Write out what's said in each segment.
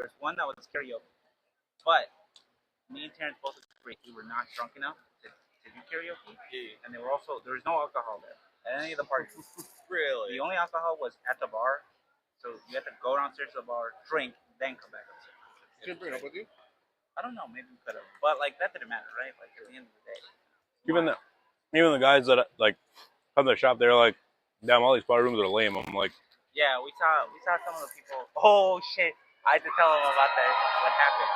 there was one that was karaoke, but me and Terrence both agreed we were not drunk enough to do karaoke, and there was no alcohol there at any of the parties. Really? The only alcohol was at the bar, so you had to go downstairs to the bar, drink, then come back upstairs. You didn't bring it up with you? I don't know, maybe we could have, but like that didn't matter, right? Like at the end of the day. Even the guys that like come to the shop, they're like, damn, all these bar rooms are lame. I'm like, yeah, we saw some of the people. Oh shit! I had to tell them about that. What happened?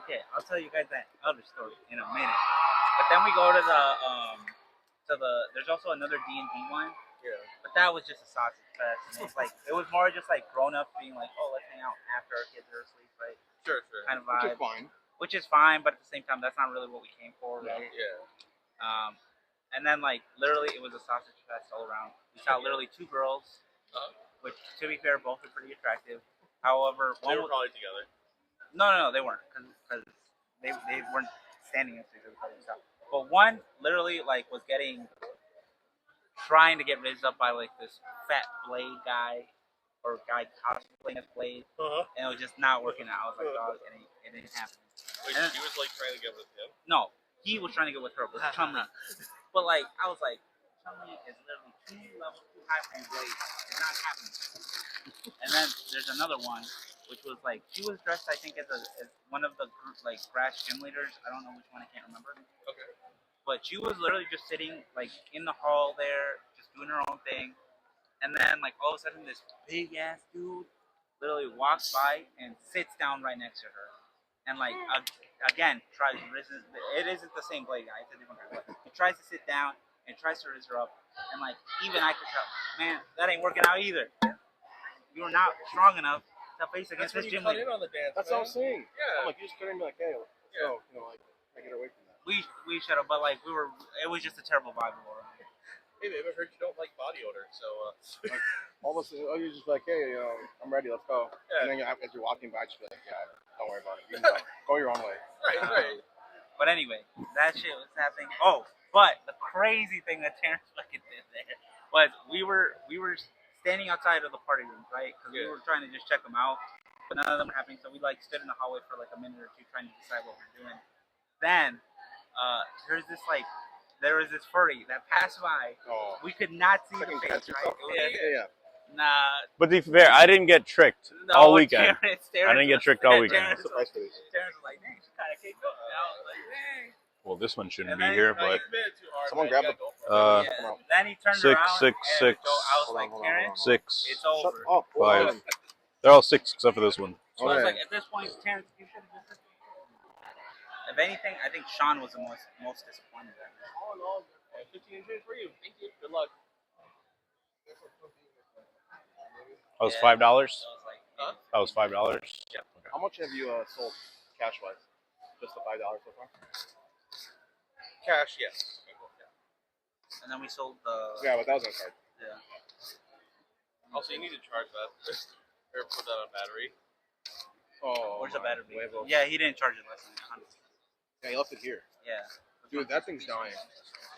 Okay, I'll tell you guys that other story in a minute. But then we go to there's also another D&D one. Yeah. But that was just a sausage fest. And it was more just like grown ups being like, oh, let's hang out after our kids are asleep, right? Sure. Kind of Which vibe. is fine. Which is fine, but at the same time, that's not really what we came for, right? Yeah. And then like literally, it was a sausage fest all around. We saw literally two girls, which to be fair, both are pretty attractive. However, They were probably together. No, they weren't, because they weren't standing next to each other. But one literally like was trying to get raised up by like this fat Blade guy or guy cosplaying as Blade, and it was just not working out. I was like, dog, it ain't happening. Wait, she was like trying to get with him? No, he was trying to get with her, with Chun-Li. But like, I was like, Chun-Li is literally 2 levels too high for you, Blade. It's not happening. And then there's another one, which was like, she was dressed, I think, as one of the group, like grass gym leaders. I don't know which one, I can't remember. Okay. But she was literally just sitting like in the hall there, just doing her own thing. And then like all of a sudden, this big ass dude literally walks by and sits down right next to her. And like again, tries to raise it isn't the same Blade guy, it's a different guy. He tries to sit down and tries to raise her up, and like even I could tell, man, that ain't working out either. You are not strong enough to face against this gym leader. On the dance, That's what I'm saying. Yeah. I'm like, you just couldn't be like, hey, so, like, I get away from that. We should have, but like it was just a terrible vibe all around. Hey, babe, I heard you don't like body odor, so like, all of a sudden, you're just like, hey, I'm ready, let's go. Yeah. And then as you're walking by, just be like, yeah, don't worry about it. You can go your own way. Right. But anyway, that shit was happening. Oh, but the crazy thing that Terrence fucking did there was we were standing outside of the party rooms, right? Because we were trying to just check them out, but none of them were happening. So we like stood in the hallway for like a minute or two trying to decide what we're doing. Then there was this furry that passed by. Oh. We could not see the face, right? Yeah. Nah. but to be fair, I didn't get tricked all weekend. Terrence I didn't get tricked all weekend. Terrence was like, dang, she kind of kicked up. And I was like, dang. Well, this one shouldn't be here, but Someone grab the. Then he turned six, around. six, and six. I was like, Terrence, 6, it's over. Shut up. 5. They're all 6 except for this one. So I was like, at this point, Terrence, you should have just. If anything, I think Sean was the most disappointed. Oh, no. 15 inches for you. Thank you. Good luck. That was $5. Huh? That was $5. Yeah. Okay. How much have you sold cash-wise? Just the $5 so far? Cash, yes. And then we sold the. Yeah, but that was on card. Yeah. Also, you need to charge that. Or put that on battery. Oh, Where's the battery? huevos. Yeah, he didn't charge it last night. Yeah, he left it here. Yeah. Dude, that thing's dying.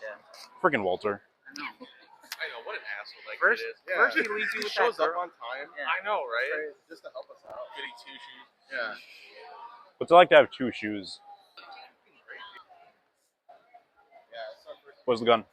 Yeah. Freaking Walter. I know. I know, what an asshole that First, kid is. Yeah. first he leaves you He with shows that up girl. on time. Yeah. I know, right? Crazy, just to help us out. Goody two shoes. Yeah. What's it like to have 2 shoes? Yeah, it's our first. Where's the gun?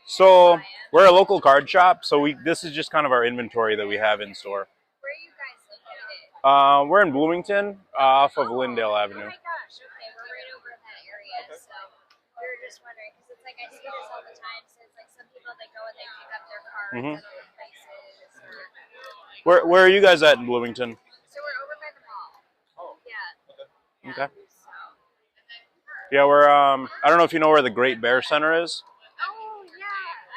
So we're a local card shop, so this is just kind of our inventory that we have in store. Where are you guys located? We're in Bloomington, off of Lindale Avenue. Oh my gosh, okay, we're right over in that area, so we were just wondering, because it's like I see this all the time, so it's like some people, they go and they pick up their cards at other places. Or... Where are you guys at in Bloomington? So we're over by the mall. Oh. Yeah. Okay. So. Yeah, we're, I don't know if you know where the Great Bear Center is. Oh, yeah,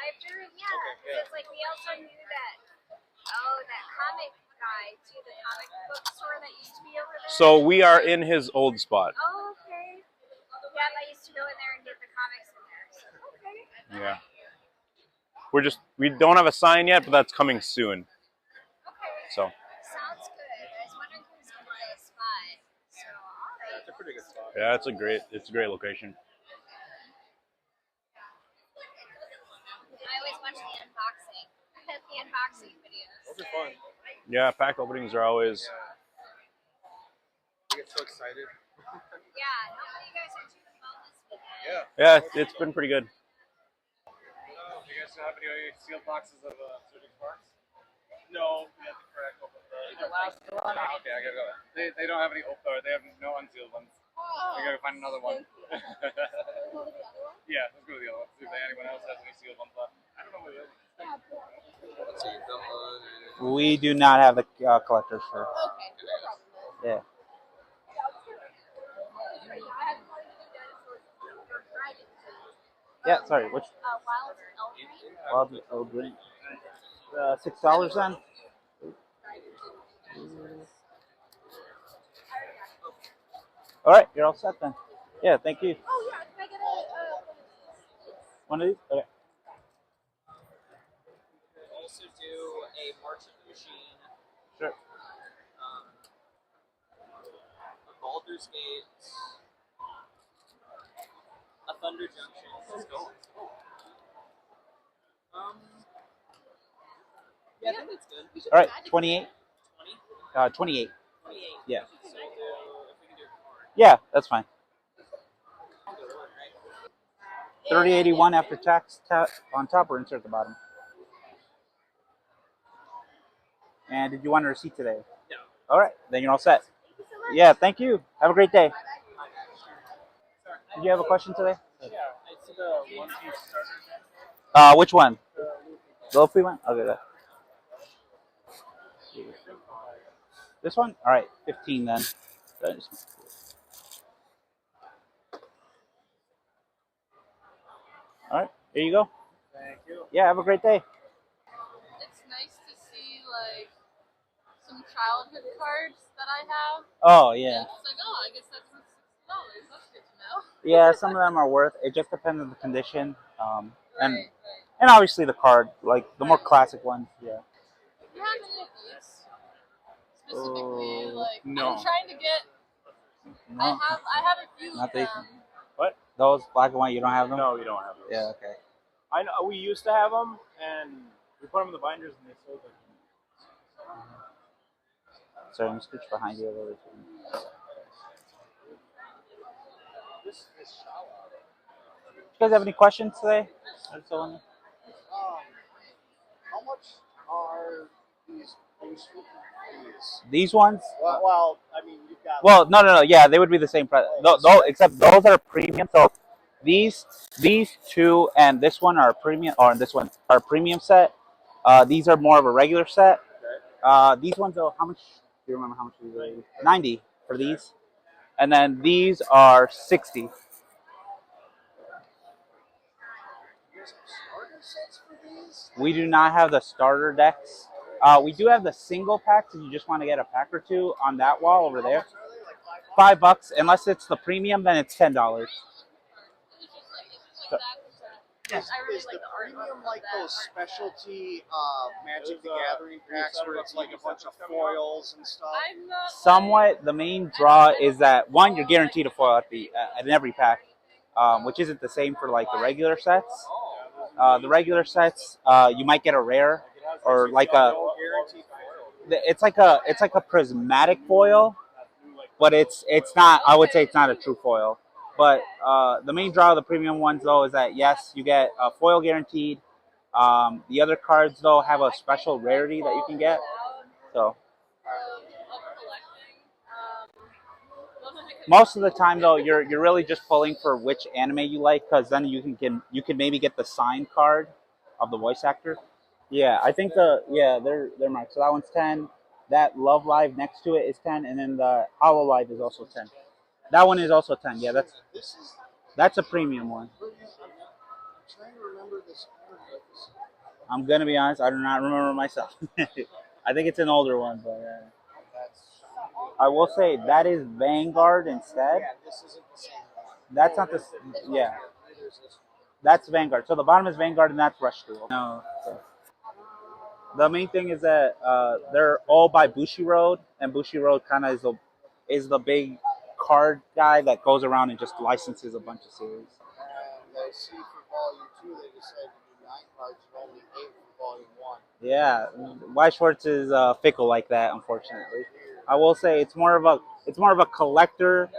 I've heard, yeah. Okay, yeah. It's like we also knew that, that comic guy, too, the comic book store that used to be over there. So we are in his old spot. Oh, okay. Yeah, I used to go in there and get the comics in there. So, okay. Yeah. We don't have a sign yet, but that's coming soon. Okay. So. Sounds good. I was wondering who's going to play a spot. So, all right. It's a pretty good spot. Yeah, it's a great location. I always watch the unboxing. I hit the unboxing videos. Those are fun. Yeah, pack openings are always. I get so excited. Yeah, how many of you guys are doing well this weekend? Yeah. Yeah, it's been pretty good. Do you guys have any sealed boxes of certain Schwarz? No, we have to crack open The last one. Okay, I gotta go. They don't have any open, or they have no unsealed ones. I gotta find another one. Yeah, let's go to the other one. See if anyone else has any sealed ones left. I don't know what it is. Let's see, that one. We do not have the collector's shirt. Okay, no problem. Yeah. Yeah, sorry. Which? Wild Eldridge. Wild Eldridge. $6 then. All right, you're all set then. Yeah, thank you. Oh yeah, can I get a One of these. Okay. Also do a March of the Machine, Sure. a Baldur's Gate, a Thunder Junction. Let's go. Yeah, I think that's good. All right, 28. 20? 28. 28. Yeah. So we'll do, if we can do a card. Yeah, that's fine. I'll do one, right? 3081 after tax on top or insert at the bottom. And did you want a receipt today? No. All right, then you're all set. Yeah, thank you. Have a great day. Did you have a question today? Yeah, it's the one piece starter. Which one? The Lofi one? Okay, good. This one? All right, 15 then. All right, here you go. Thank you. Yeah, have a great day. It's nice to see like some childhood cards that I have. Oh, yeah. It's like, oh, I guess that's worth $60. That's good to know. Yeah, some of them are worth. It just depends on the condition. And Right. and obviously the card, like the more classic ones. Yeah. Do you have any of these? Specifically, like no. I'm trying to get. No, I have a few Not of these. them. those black and white. You don't have them. No, we don't have those. Yeah. Okay. I know we used to have them, and we put them in the binders, and they sold them. Sorry, I'm scooch behind you a little bit. You guys have any questions today? That's all. How much are these These ones? Well, I mean, you've got. Well, no. Yeah, they would be the same price. Except those are premium. So these two and this one are premium, or this one are a premium set. These are more of a regular set. These ones, though, how much? Do you remember how much these are? 90 for these, and then these are 60. We do not have the starter decks. We do have the single packs if you just want to get a pack or two on that wall over there. $5, unless it's the premium, then it's $10. It's just like that. Yes. I really Is like the the artwork premium of like that. those specialty Magic the Gathering packs where it's like a bunch of foils and stuff? I'm not. Somewhat, the main draw is that one, you're guaranteed a foil at every pack, which isn't the same for like the regular sets. The regular sets, you might get a rare or like a. It's like a prismatic foil, but it's not. I would say it's not a true foil. But the main draw of the premium ones, though, is that yes, you get a foil guaranteed. The other cards, though, have a special rarity that you can get. So most of the time, though, you're really just pulling for which anime you like, because then you can maybe get the signed card of the voice actor. Yeah, I think they're marked. So that one's 10. That Love Live next to it is 10, and then the Hollow Live is also 10. That one is also 10. Yeah, that's a premium one. I'm trying to remember this. I'm gonna be honest, I do not remember myself. I think it's an older one, but I will say that is Vanguard instead. This isn't the same one. That's not the yeah. That's Vanguard. So the bottom is Vanguard, and that's Rush Duel. No. So. The main thing is that they're all by Bushiroad, and Bushiroad kind of is the big card guy that goes around and just licenses a bunch of series. And I see for Volume 2 they decided to do 9 cards and only 8 for Volume 1. Yeah, Weiss Schwarz is fickle like that, unfortunately. I will say it's more of a collector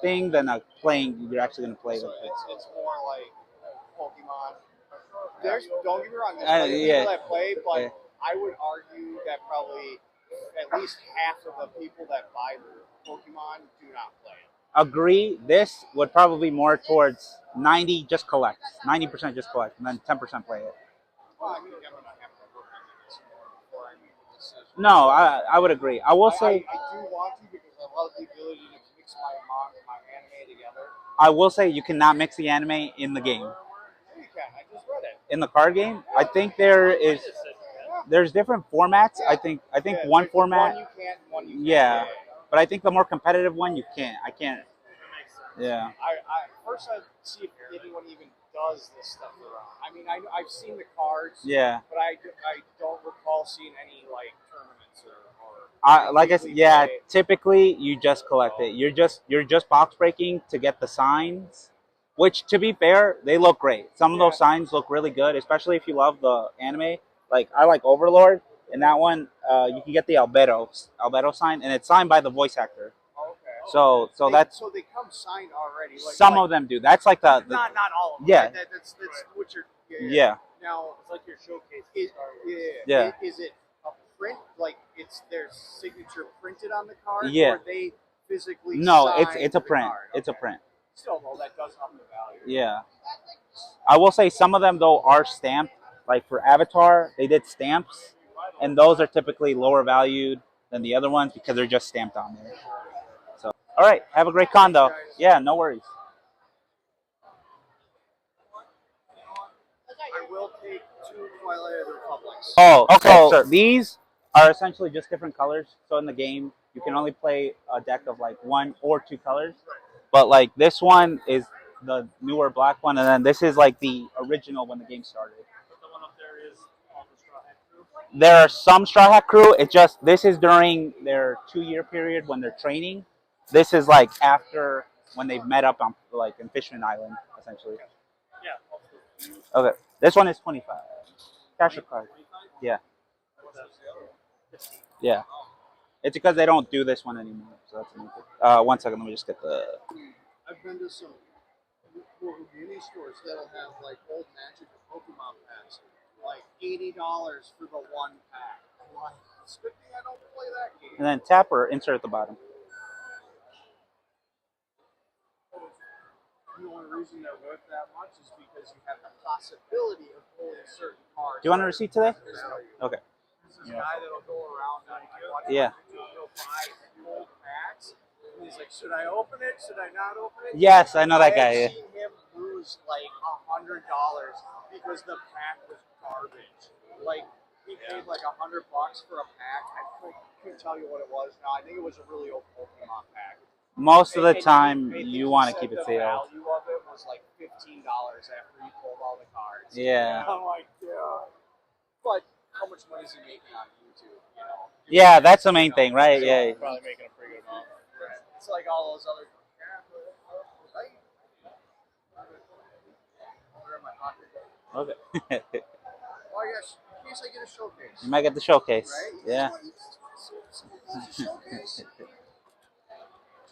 thing than a playing. You're actually gonna play with So it. it's more like Pokemon. There's don't get me wrong. There's I, plenty of yeah, people that play, but yeah. I would argue that probably at least half of the people that buy Pokemon do not play it. Agree. This would probably be more towards 90 just collect, 90% just collect, and then 10% play it. Well, I mean, I'm gonna have to look into this more before I make a decision. No, I would agree. I will say I do want to because I love the ability to mix my manga and my anime together. I will say you cannot mix the anime in the game. You can. I just read it. In the card game, I think there's different formats. I think Yeah, one there's format, one you can't, one you can. yeah, but I think the more competitive one you can't. I can't. Yeah. I first I see if anyone even does this stuff around. I mean, I've seen the cards, Yeah. but I don't recall seeing any like tournaments or Like I said, weekly yeah. play. Typically, you just collect it. You're just box breaking to get the signs, which, to be fair, they look great. Some of those signs look really good, especially if you love the anime. Like I like Overlord, and that one you can get the Albedo sign, and it's signed by the voice actor. Okay. So So they come signed already. Like, some of them do. That's like the not all of them. yeah. Right? That's what you're. Yeah. Now it's like your showcase. Yeah. Is it a print? Like it's their signature printed on the card? Yeah. Or they physically No, sign it's a the print. card? It's a Okay. print. Still, though, that does up the value. Yeah. I will say some of them though are stamped. Like for Avatar, they did stamps, and those are typically lower valued than the other ones because they're just stamped on there. So, all right, have a great con though. Yeah, no worries. I will take 2 Twilight of the Republics. Oh, okay. So- So these are essentially just different colors. So in the game, you can only play a deck of like 1 or 2 colors. But like this one is the newer black one, and then this is like the original when the game started. The one up there is all the Straw Hat Crew. There are some Straw Hat Crew. It just this is during their 2-year period when they're training. This is like after when they've met up on like in Fishman Island, essentially. Yeah. Okay, this one is 25. Cash or card? Yeah, yeah. It's because they don't do this one anymore. So that's amazing. 1 second, let me just get the. I've been to some mini stores that'll have like old Magic or Pokemon packs, like $80 for the 1 pack. Like, it's a good thing I don't play that game. And then tap or insert at the bottom. The only reason they're worth that much is because you have the possibility of pulling certain cards. Do you want a receipt today? Okay. There's this guy that'll go around and watch Yeah. he'll buy old packs. And he's like, should I open it? Should I not open it? Yes, I know that guy. I Yeah. have seen him lose like $100 because the pack was garbage. Like he paid like $100 for a pack. I couldn't tell you what it was now. I think it was a really old Pokemon pack. Most of the And time, I think you he want to said keep it the sealed. value of it was like $15 after he pulled all the cards. Yeah. And I'm like, yeah. But how much money is he making on YouTube? You know. Yeah, that's the main thing, right? Yeah. Probably making a pretty good amount. It's like all those other. Where am I? Okay. Oh yes, in case I get a showcase. You might get the showcase. Right? Yeah. It's a showcase.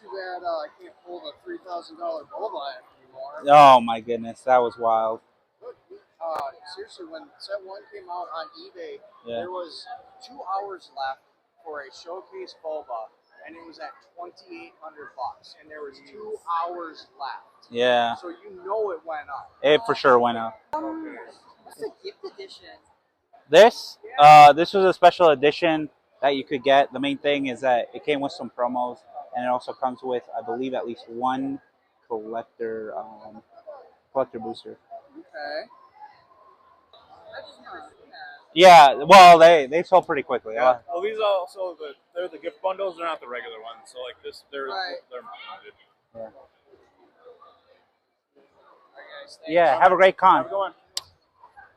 Too bad I can't pull the $3,000 boba anymore. Oh my goodness, that was wild. Look, seriously, when set 1 came out on eBay, Yeah. there was 2 hours left for a showcase boba, and it was at $2,800, and there was 2 hours left. Yeah. So you know it went up. It for sure went up. What's the gift edition? This was a special edition that you could get. The main thing is that it came with some promos, and it also comes with, I believe, at least 1 collector booster. Okay. I just know. Yeah, well, they sold pretty quickly. Yeah. Well, these are also they're the gift bundles. They're not the regular ones. So like this, they're Right. they're All right, guys, thanks. Yeah, have a great con. Have a good one.